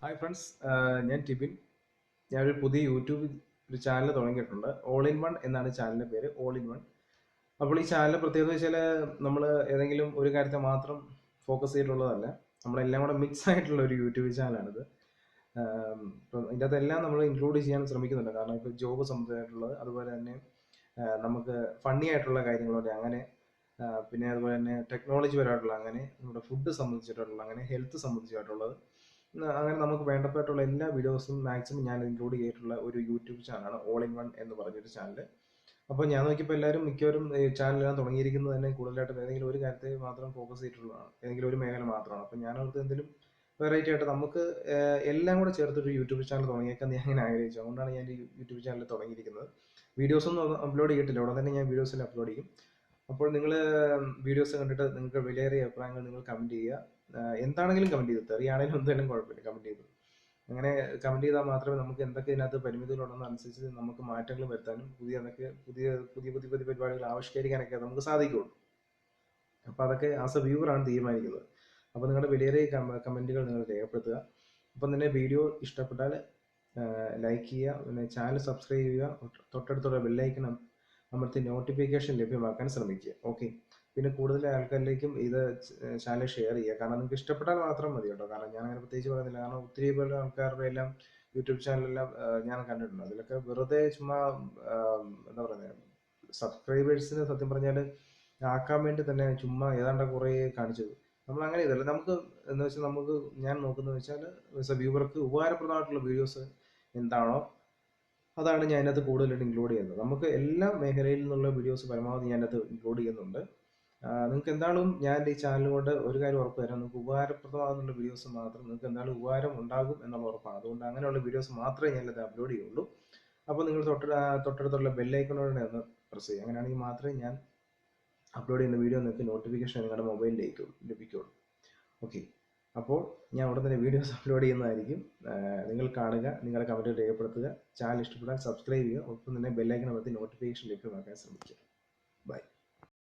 Hi friends, ഞാൻ ടിബിൻ. ഞാനൊരു പുതിയ യൂട്യൂബ് ചാനൽ തുടങ്ങിയിട്ടുണ്ട്. ഓൾ ഇൻ വൺ എന്നാണ് ചാനലിൻ്റെ പേര്, ഓൾ ഇൻ വൺ. അപ്പോൾ ഈ ചാനൽ പ്രത്യേകത വെച്ചാൽ നമ്മൾ ഏതെങ്കിലും ഒരു കാര്യത്തെ മാത്രം ഫോക്കസ് ചെയ്തിട്ടുള്ളതല്ല, നമ്മളെല്ലാം കൂടെ മിക്സ് ആയിട്ടുള്ള ഒരു യൂട്യൂബ് ചാനലാണിത്. ഇപ്പം ഇതിൻ്റെ അകത്തെല്ലാം നമ്മൾ ഇൻക്ലൂഡ് ചെയ്യാൻ ശ്രമിക്കുന്നുണ്ട്. കാരണം ഇപ്പോൾ ജോബ് സംബന്ധമായിട്ടുള്ളത്, അതുപോലെ തന്നെ നമുക്ക് ഫണ്ണി ആയിട്ടുള്ള കാര്യങ്ങളുണ്ട്, അങ്ങനെ പിന്നെ അതുപോലെ തന്നെ ടെക്നോളജി പരമായിട്ടുള്ള, അങ്ങനെ നമ്മുടെ ഫുഡ് സംബന്ധിച്ചിട്ടുള്ള, അങ്ങനെ ഹെൽത്ത് സംബന്ധിച്ചിട്ടുള്ളത്, അങ്ങനെ നമുക്ക് വേണ്ടപ്പെട്ടുള്ള എല്ലാ വീഡിയോസും മാക്സിമം ഞാൻ ഇൻക്ലൂഡ് ചെയ്തിട്ടുള്ള ഒരു യൂട്യൂബ് ചാനലാണ് ഓൾ ഇൻ വൺ എന്ന് പറഞ്ഞൊരു ചാനൽ. അപ്പോൾ ഞാൻ നോക്കിയപ്പോൾ എല്ലാവരും മിക്കവരും ഈ ചാനലെല്ലാം തുടങ്ങിയിരിക്കുന്നത് തന്നെ കൂടുതലായിട്ട് ഏതെങ്കിലും ഒരു കാര്യത്തെ മാത്രം ഫോക്കസ് ചെയ്തിട്ടുള്ളതാണ്, ഏതെങ്കിലും ഒരു മേഖല മാത്രമാണ്. അപ്പോൾ ഞാനവർക്ക് എന്തെങ്കിലും വെറൈറ്റി ആയിട്ട് നമുക്ക് എല്ലാം കൂടെ ചേർത്തൊരു യൂട്യൂബ് ചാനൽ തുടങ്ങിയേക്കാൻ ഞാൻ അങ്ങനെ ആഗ്രഹിച്ചു. അതുകൊണ്ടാണ് ഞാൻ ഈ യൂട്യൂബ് ചാനൽ തുടങ്ങിയിരിക്കുന്നത്. വീഡിയോസൊന്നും അപ്ലോഡ് ചെയ്തിട്ടില്ല, ഉടൻ തന്നെ ഞാൻ വീഡിയോസിൽ അപ്ലോഡ് ചെയ്യും. അപ്പോൾ നിങ്ങൾ വീഡിയോസ് കണ്ടിട്ട് നിങ്ങൾക്ക് വിലയേറിയ അഭിപ്രായങ്ങൾ നിങ്ങൾ കമൻറ്റ് ചെയ്യുക. എന്താണെങ്കിലും കമൻറ്റ് ചെയ്തു, തെറിയാണെങ്കിലും എന്തായാലും കുഴപ്പമില്ല, കമൻറ്റ് ചെയ്തു. അങ്ങനെ കമൻറ്റ് ചെയ്താൽ മാത്രമേ നമുക്ക് എന്തൊക്കെ ഇതിനകത്ത് പരിമിതികളുണ്ടെന്ന് അനുസരിച്ച് നമുക്ക് മാറ്റങ്ങൾ വരുത്താനും പുതിയ പരിപാടികൾ ആവിഷ്കരിക്കാനൊക്കെ നമുക്ക് സാധിക്കുകയുള്ളൂ. അപ്പോൾ അതൊക്കെ ആസ് എ വ്യൂവറാണ് തീരുമാനിക്കുന്നത്. അപ്പോൾ നിങ്ങളുടെ വിലയേറിയ കമൻറ്റുകൾ നിങ്ങൾ രേഖപ്പെടുത്തുക. അപ്പം തന്നെ വീഡിയോ ഇഷ്ടപ്പെട്ടാൽ ലൈക്ക് ചെയ്യുക, പിന്നെ ചാനൽ സബ്സ്ക്രൈബ് ചെയ്യുക, തൊട്ടടുത്തുള്ള ബെല്ലൈക്കൺ അമർത്തി നോട്ടിഫിക്കേഷൻ ലഭ്യമാക്കാൻ ശ്രമിക്കുക. ഓക്കെ, പിന്നെ കൂടുതൽ ആൾക്കാരിലേക്കും ഇത് ചാനൽ ഷെയർ ചെയ്യുക. കാരണം നിങ്ങൾക്ക് ഇഷ്ടപ്പെട്ടാൽ മാത്രം മതി കേട്ടോ. കാരണം ഞാൻ അങ്ങനെ പ്രത്യേകിച്ച് പറയുന്നില്ല, കാരണം ഒത്തിരി പേരുടെ ആൾക്കാരുടെ എല്ലാം യൂട്യൂബ് ചാനലെല്ലാം ഞാൻ കണ്ടിട്ടുണ്ട്. അതിലൊക്കെ വെറുതെ ചുമ്മാ എന്താ പറയുന്നത്, സബ്സ്ക്രൈബേഴ്സിന് സത്യം പറഞ്ഞാൽ ആക്കാൻ വേണ്ടി തന്നെ ചുമ്മാ ഏതാണ്ട് കുറേ കാണിച്ചത്. നമ്മൾ അങ്ങനെ ഇതല്ല, നമുക്ക് എന്ന് വെച്ചാൽ നമുക്ക് ഞാൻ നോക്കുന്നത് വെച്ചാൽ വ്യൂവർക്ക് ഉപകാരപ്രദമായിട്ടുള്ള വീഡിയോസ് എന്താണോ അതാണ് ഞാൻ അതിനകത്ത് കൂടുതലായിട്ട് ഇൻക്ലൂഡ് ചെയ്യുന്നത്. നമുക്ക് എല്ലാ മേഖലയിൽ നിന്നുള്ള വീഡിയോസ് പരമാവധി ഞാൻ അതിനകത്ത് ഇൻക്ലൂഡ് ചെയ്യുന്നുണ്ട്. നിങ്ങൾക്ക് എന്തായാലും ഞാൻ ഈ ചാനൽ കൊണ്ട് ഒരു കാര്യം ഉറപ്പ് തരാം, നിങ്ങൾക്ക് ഉപകാരപ്രദമാകുന്നുള്ള വീഡിയോസ് മാത്രം, നിങ്ങൾക്ക് എന്തായാലും ഉപകാരം ഉണ്ടാകും എന്നുള്ള ഉറപ്പാണ്. അതുകൊണ്ട് അങ്ങനെയുള്ള വീഡിയോസ് മാത്രമേ ഞാനത് അപ്ലോഡ് ചെയ്യുള്ളൂ. അപ്പോൾ നിങ്ങൾ തൊട്ടടുത്തുള്ള ബെല്ലൈക്കണോടെ ഒന്ന് പ്രസ് ചെയ്യുക. അങ്ങനെയാണെങ്കിൽ മാത്രമേ ഞാൻ അപ്ലോഡ് ചെയ്യുന്ന വീഡിയോ നിങ്ങൾക്ക് നോട്ടിഫിക്കേഷൻ നിങ്ങളുടെ മൊബൈലിലേക്ക് ലഭിക്കുകയുള്ളൂ. ഓക്കെ, അപ്പോൾ ഞാൻ ഉടൻ തന്നെ വീഡിയോസ് അപ്ലോഡ് ചെയ്യുന്നതായിരിക്കും. നിങ്ങൾ കാണുക, നിങ്ങളുടെ കമൻറ്റ് രേഖപ്പെടുത്തുക, ചാനൽ ഇഷ്ടപ്പെട്ടാൽ സബ്സ്ക്രൈബ് ചെയ്യുക, ഒപ്പം തന്നെ ബെല്ലൈക്കൺ അമർത്തി നോട്ടിഫിക്കേഷൻ ലഭ്യമാക്കാൻ ശ്രമിക്കുക. ബൈ.